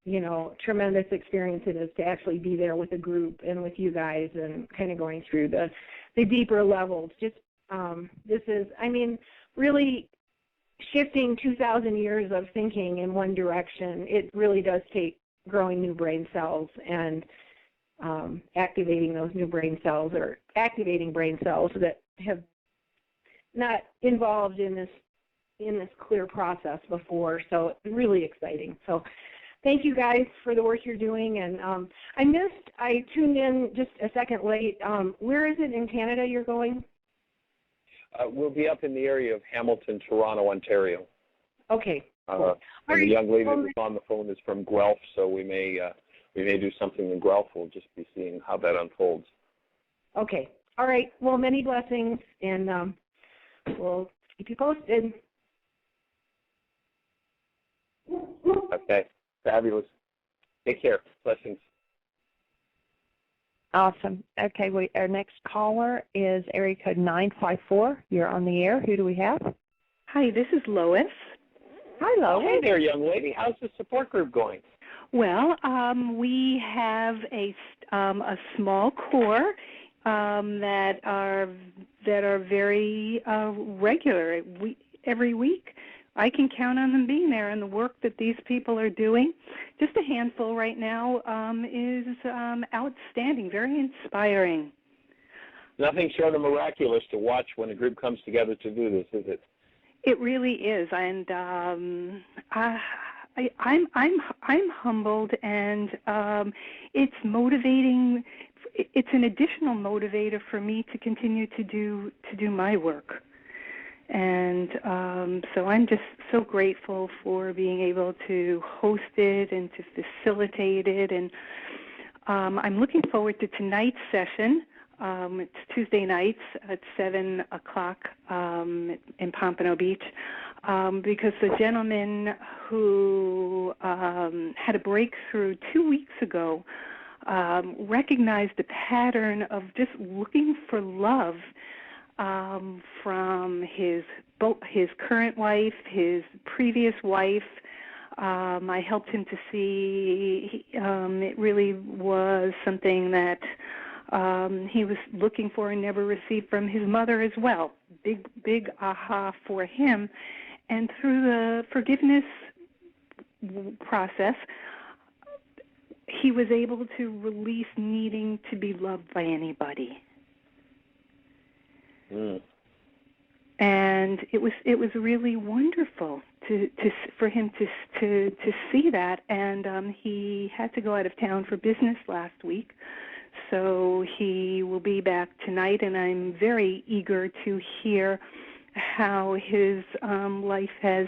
you know, tremendous experience it is to actually be there with a group and with you guys and kind of going through the deeper levels. Just this is, I mean, really shifting 2,000 years of thinking in one direction. It really does take growing new brain cells and activating those new brain cells, or activating brain cells that have not involved in this clear process before. So it's really exciting. So thank you guys for the work you're doing. And I tuned in just a second late. Where is it in Canada you're going? We'll be up in the area of Hamilton, Toronto, Ontario. Okay. Cool. And the young lady that was on the phone is from Guelph, so we may do something in Guelph. We'll just be seeing how that unfolds. Okay. All right. Well, many blessings, and we'll keep you posted. Okay. Fabulous. Take care. Blessings. Awesome. Okay, our next caller is area code 954. You're on the air. Who do we have? Hi, this is Lois. Hi, Lois. Hey there, young lady. How's the support group going? Well, we have a small core that are very regular. Every week, I can count on them being there, and the work that these people are doing, just a handful right now, is outstanding, very inspiring. Nothing short of miraculous to watch when a group comes together to do this, is it? It really is, and I'm humbled, and it's motivating. It's an additional motivator for me to continue to do my work, and so I'm just so grateful for being able to host it and to facilitate it, and I'm looking forward to tonight's session. It's Tuesday nights at 7 o'clock in Pompano Beach, because the gentleman who had a breakthrough 2 weeks ago recognized a pattern of just looking for love from his current wife, his previous wife. I helped him to see it really was something that he was looking for and never received from his mother as well. Big aha for him. And through the forgiveness process, he was able to release needing to be loved by anybody. Mm. And it was really wonderful for him to see that. And he had to go out of town for business last week. So he will be back tonight, and I'm very eager to hear how his life has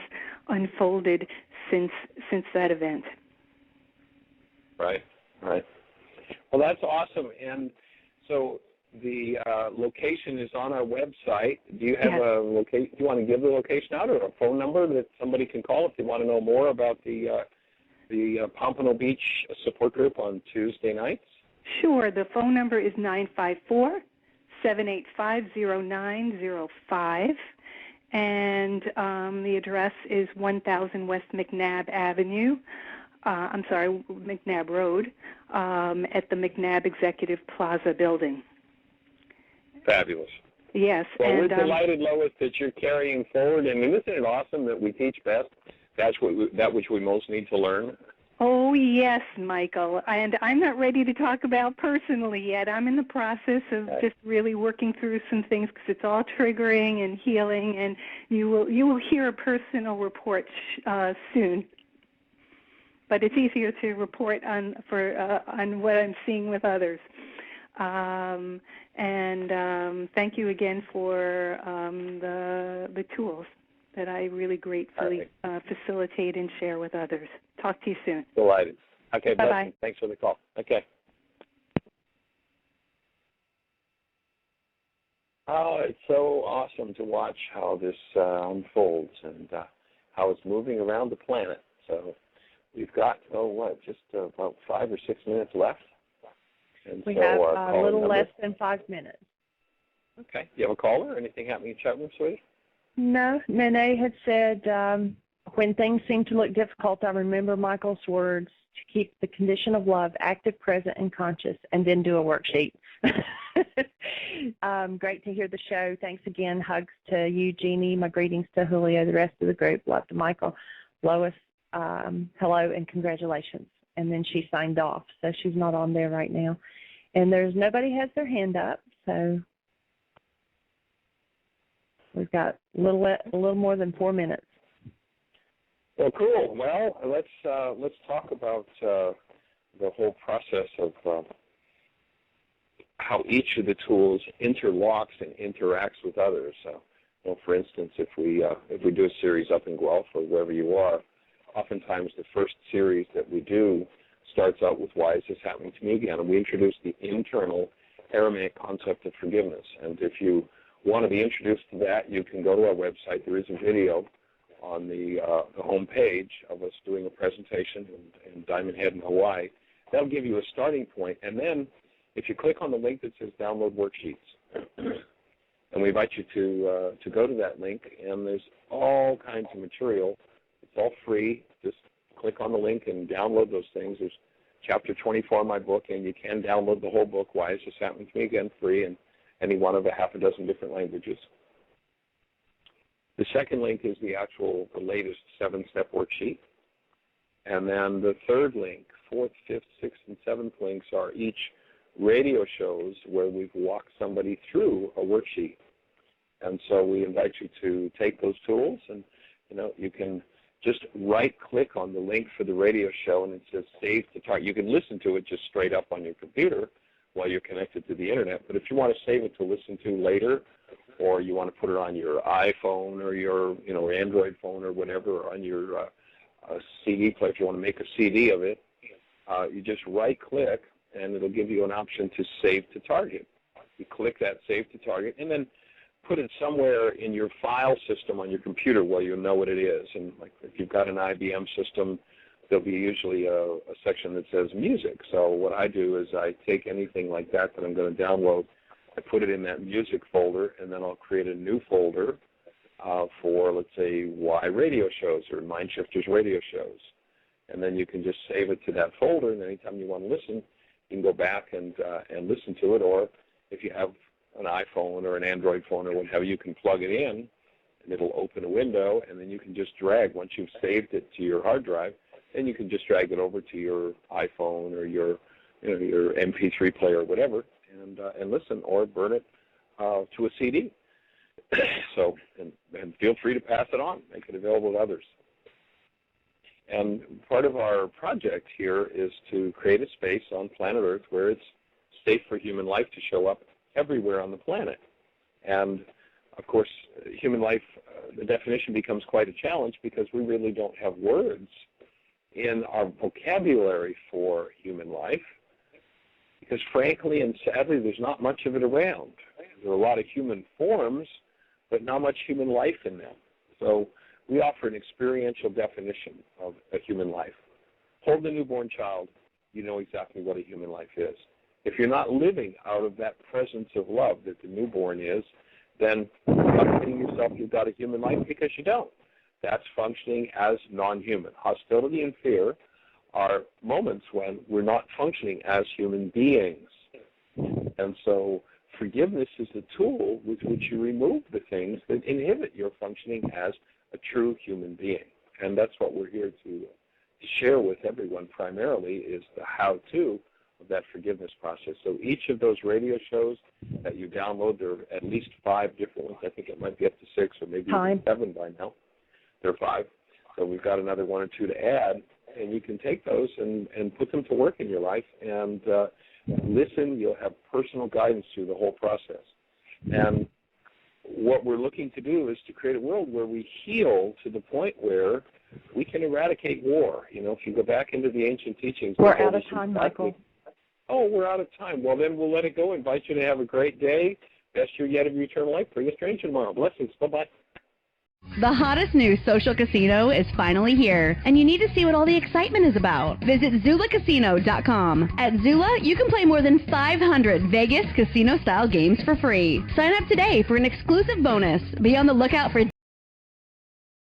unfolded since that event. Right. Well, that's awesome. And so the location is on our website. Do you have a location? Do you want to give the location out, or a phone number that somebody can call if they want to know more about the Pompano Beach support group on Tuesday nights? Sure. The phone number is 954-785-0905, and the address is 1000 West McNabb Avenue. McNabb Road, at the McNabb Executive Plaza building. Fabulous. Yes. Well, and, we're delighted, Lois, that you're carrying forward, and isn't it awesome that we teach best that which we most need to learn? Oh, yes, Michael. And I'm not ready to talk about personally yet. I'm in the process of just really working through some things because it's all triggering and healing, and you will hear a personal report soon. But it's easier to report on what I'm seeing with others. Thank you again for the tools that I really gratefully facilitate and share with others. Talk to you soon. Delighted. Okay, bye-bye. Thanks for the call. Okay. Oh, it's so awesome to watch how this unfolds and how it's moving around the planet. So we've got, just about 5 or 6 minutes left. And we so have our a little number, less than 5 minutes. Okay. You have a caller? Anything happening in chat room, sweetie? No. Nene had said, when things seem to look difficult, I remember Michael's words to keep the condition of love active, present, and conscious, and then do a worksheet. Great to hear the show. Thanks again. Hugs to you, Jeannie. My greetings to Julio, the rest of the group. Love to Michael. Lois, hello and congratulations. And then she signed off, so she's not on there right now. And nobody has their hand up, so we've got a little more than 4 minutes. Well, cool. Well, let's talk about the whole process of how each of the tools interlocks and interacts with others. For instance, if we do a series up in Guelph or wherever you are, oftentimes the first series that we do starts out with "Why is this happening to me again?" And we introduce the internal Aramaic concept of forgiveness. And if you want to be introduced to that, you can go to our website. There is a video on the home page of us doing a presentation in Diamond Head in Hawaii. That'll give you a starting point. And then if you click on the link that says download worksheets, and we invite you to go to that link, and there's all kinds of material. It's all free. Just click on the link and download those things. There's chapter 24 in my book, and you can download the whole book, Why Is This Happening to Me Again, free in any one of a half a dozen different languages. The second link is the latest 7-step worksheet. And then the third link, 4th, 5th, 6th, and 7th links are each radio shows where we've walked somebody through a worksheet. And so we invite you to take those tools, and you can just right-click on the link for the radio show, and it says Save to Target. You can listen to it just straight up on your computer while you're connected to the internet. But if you want to save it to listen to later, or you want to put it on your iPhone or your Android phone or whatever, or on your CD player, if you want to make a CD of it, you just right-click, and it'll give you an option to Save to Target. You click that Save to Target, and then put it somewhere in your file system on your computer where you'll know what it is. And like if you've got an IBM system, there'll be usually a section that says music. So what I do is I take anything like that I'm going to download, I put it in that music folder, and then I'll create a new folder for, let's say, Y radio shows or Mind Shifters radio shows. And then you can just save it to that folder, and anytime you want to listen, you can go back and listen to it. Or if you have an iPhone or an Android phone or whatever, you can plug it in, and it'll open a window, and then you can just drag. Once you've saved it to your hard drive, then you can just drag it over to your iPhone or your MP3 player or whatever, and listen, or burn it to a CD. So, and feel free to pass it on, make it available to others. And part of our project here is to create a space on planet Earth where it's safe for human life to show up everywhere on the planet. And of course, human life, the definition becomes quite a challenge because we really don't have words in our vocabulary for human life, because frankly and sadly, there's not much of it around. There are a lot of human forms, but not much human life in them. So we offer an experiential definition of a human life. Hold the newborn child, you know exactly what a human life is. If you're not living out of that presence of love that the newborn is, then stop kidding yourself you've got a human life, because you don't. That's functioning as non-human. Hostility and fear are moments when we're not functioning as human beings. And so forgiveness is a tool with which you remove the things that inhibit your functioning as a true human being. And that's what we're here to share with everyone primarily, is the how-to of that forgiveness process. So each of those radio shows that you download, there are at least 5 different ones. I think it might be up to 6 or maybe even 7 by now. There are 5. So we've got another 1 or 2 to add, and you can take those and put them to work in your life and listen. You'll have personal guidance through the whole process. And what we're looking to do is to create a world where we heal to the point where we can eradicate war. If you go back into the ancient teachings. We're out of time, Michael. Oh, we're out of time. Well, then we'll let it go. Invite you to have a great day. Best year yet of your eternal life. Bring a stranger tomorrow. Blessings. Bye-bye. The hottest new social casino is finally here, and you need to see what all the excitement is about. Visit ZulaCasino.com. At Zula, you can play more than 500 Vegas casino-style games for free. Sign up today for an exclusive bonus. Be on the lookout for